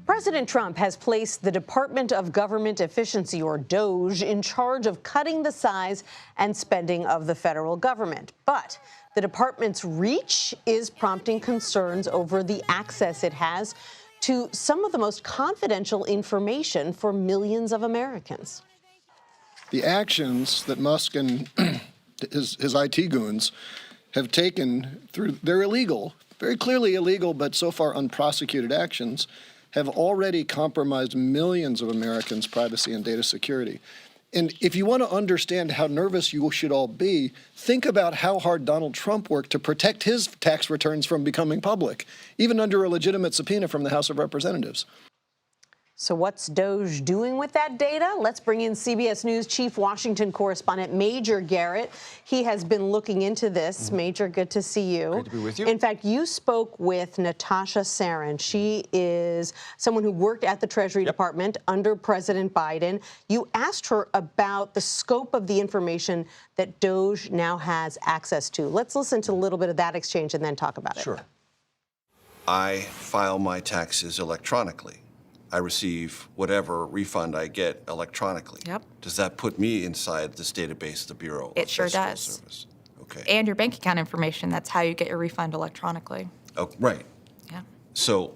President Trump has placed the Department of Government Efficiency, or DOGE, in charge of cutting the size and spending of the federal government. But the department's reach is prompting concerns over the access it has to some of the most confidential information for millions of Americans. The actions that Musk and his IT goons have taken they're illegal, very clearly illegal, but so far unprosecuted actions, have already compromised millions of Americans' privacy and data security. And if you want to understand how nervous you should all be, think about how hard Donald Trump worked to protect his tax returns from becoming public, even under a legitimate subpoena from the House of Representatives. So what's DOGE doing with that data? Let's bring in CBS News Chief Washington correspondent Major Garrett. He has been looking into this. Major, good to see you. Great to be with you. In fact, you spoke with Natasha Sarin. She is someone who worked at the Treasury Department under President Biden. You asked her about the scope of the information that DOGE now has access to. Let's listen to a little bit of that exchange and then talk about it. Sure. I file my taxes electronically. I receive whatever refund I get electronically. Yep. Does that put me inside this database of the Bureau of It sure Fiscal does. Service? Okay. And your bank account information, that's how you get your refund electronically. Oh, right. Yeah. So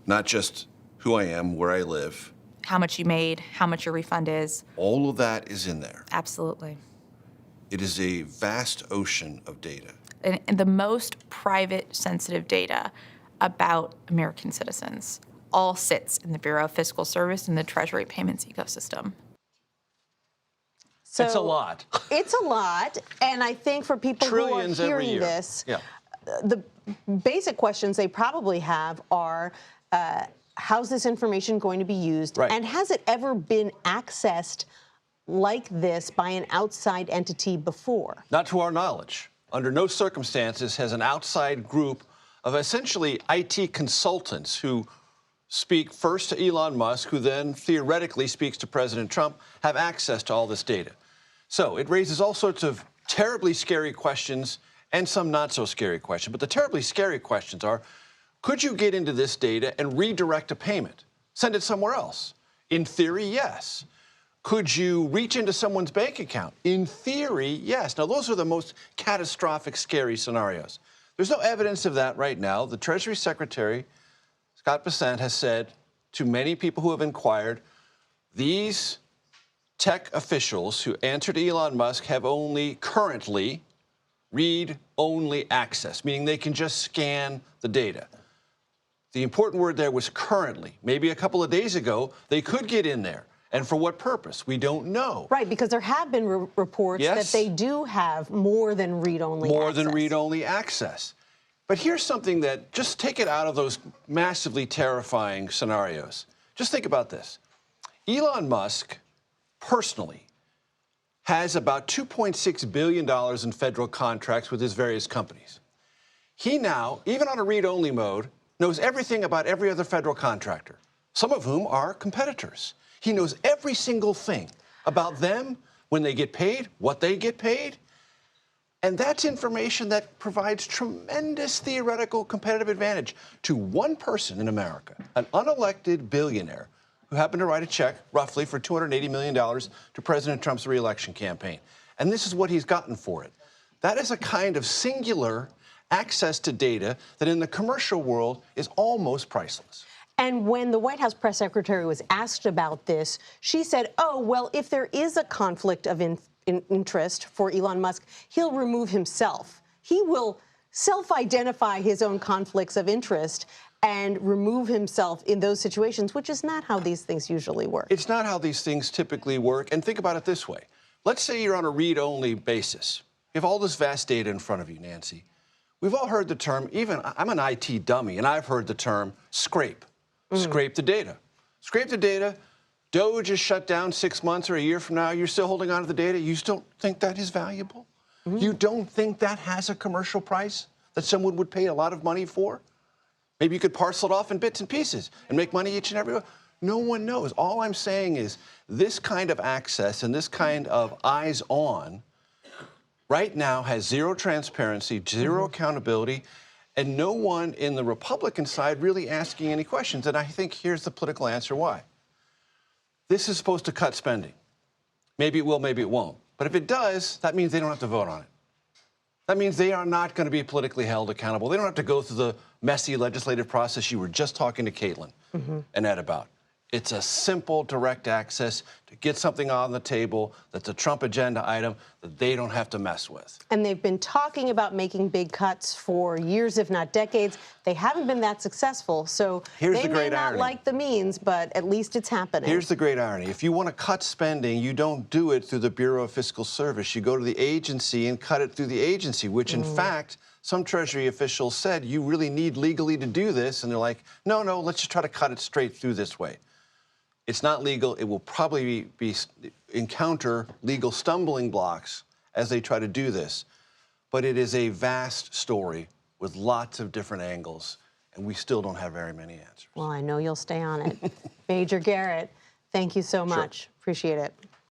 not just who I am, where I live. How much you made, how much your refund is. All of that is in there. Absolutely. It is a vast ocean of data. And the most private, sensitive data about American citizens all sits in the Bureau of Fiscal Service and the Treasury payments ecosystem. So it's a lot. It's a lot. And I think for people Trillions who are every hearing year. this, Yeah. the basic questions they probably have are, how's this information going to be used? Right. And has it ever been accessed like this by an outside entity before? Not to our knowledge. Under no circumstances has an outside group of essentially IT consultants who speak first to Elon Musk, who then theoretically speaks to President Trump, have access to all this data. So it raises all sorts of terribly scary questions and some not so scary questions. But the terribly scary questions are, could you get into this data and redirect a payment? Send it somewhere else? In theory, yes. Could you reach into someone's bank account? In theory, yes. Now, those are the most catastrophic, scary scenarios. There's no evidence of that right now. The Treasury Secretary, Scott Bessent, has said to many people who have inquired, these tech officials who answer to Elon Musk have only currently read-only access, meaning they can just scan the data. The important word there was currently. Maybe a couple of days ago, they could get in there. And for what purpose? We don't know. Right, because there have been reports that they do have more than read-only access. More than read-only access. But here's something that, just take it out of those massively terrifying scenarios. Just think about this. Elon Musk, personally, has about $2.6 billion in federal contracts with his various companies. He now, even on a read-only mode, knows everything about every other federal contractor, some of whom are competitors. He knows every single thing about them, when they get paid, what they get paid. And that's information that provides tremendous theoretical competitive advantage to one person in America, an unelected billionaire who happened to write a check, roughly, for $280 million to President Trump's reelection campaign. And this is what he's gotten for it. That is a kind of singular access to data that in the commercial world is almost priceless. And when the White House press secretary was asked about this, she said, oh, well, if there is a conflict of interest for Elon Musk, he'll remove himself. He will self-identify his own conflicts of interest and remove himself in those situations, which is not how these things usually work. It's not how these things typically work. And think about it this way. Let's say you're on a read-only basis. You have all this vast data in front of you, Nancy. We've all heard the term, even I'm an IT dummy, and I've heard the term scrape. Scrape the data. Scrape the data. DOGE is shut down 6 months or a year from now. You're still holding on to the data. You still think that is valuable? You don't think that has a commercial price that someone would pay a lot of money for? Maybe you could parcel it off in bits and pieces and make money each and every one. No one knows. All I'm saying is this kind of access and this kind of eyes on right now has zero transparency, zero accountability, and no one in the Republican side really asking any questions. And I think here's the political answer why. This is supposed to cut spending. Maybe it will, maybe it won't. But if it does, that means they don't have to vote on it. That means they are not going to be politically held accountable. They don't have to go through the messy legislative process you were just talking to Caitlin and Ed about. It's a simple, direct access to get something on the table that's a Trump agenda item that they don't have to mess with. And they've been talking about making big cuts for years, if not decades. They haven't been that successful, so Here's they the may great not irony. like the means, but at least it's happening. Here's the great irony. If you want to cut spending, you don't do it through the Bureau of Fiscal Service. You go to the agency and cut it through the agency, which in fact, some Treasury officials said you really need legally to do this. And they're like, no, let's just try to cut it straight through this way. It's not legal. It will probably encounter legal stumbling blocks as they try to do this. But it is a vast story with lots of different angles, and we still don't have very many answers. Well, I know you'll stay on it. Major Garrett, thank you so much. Appreciate it.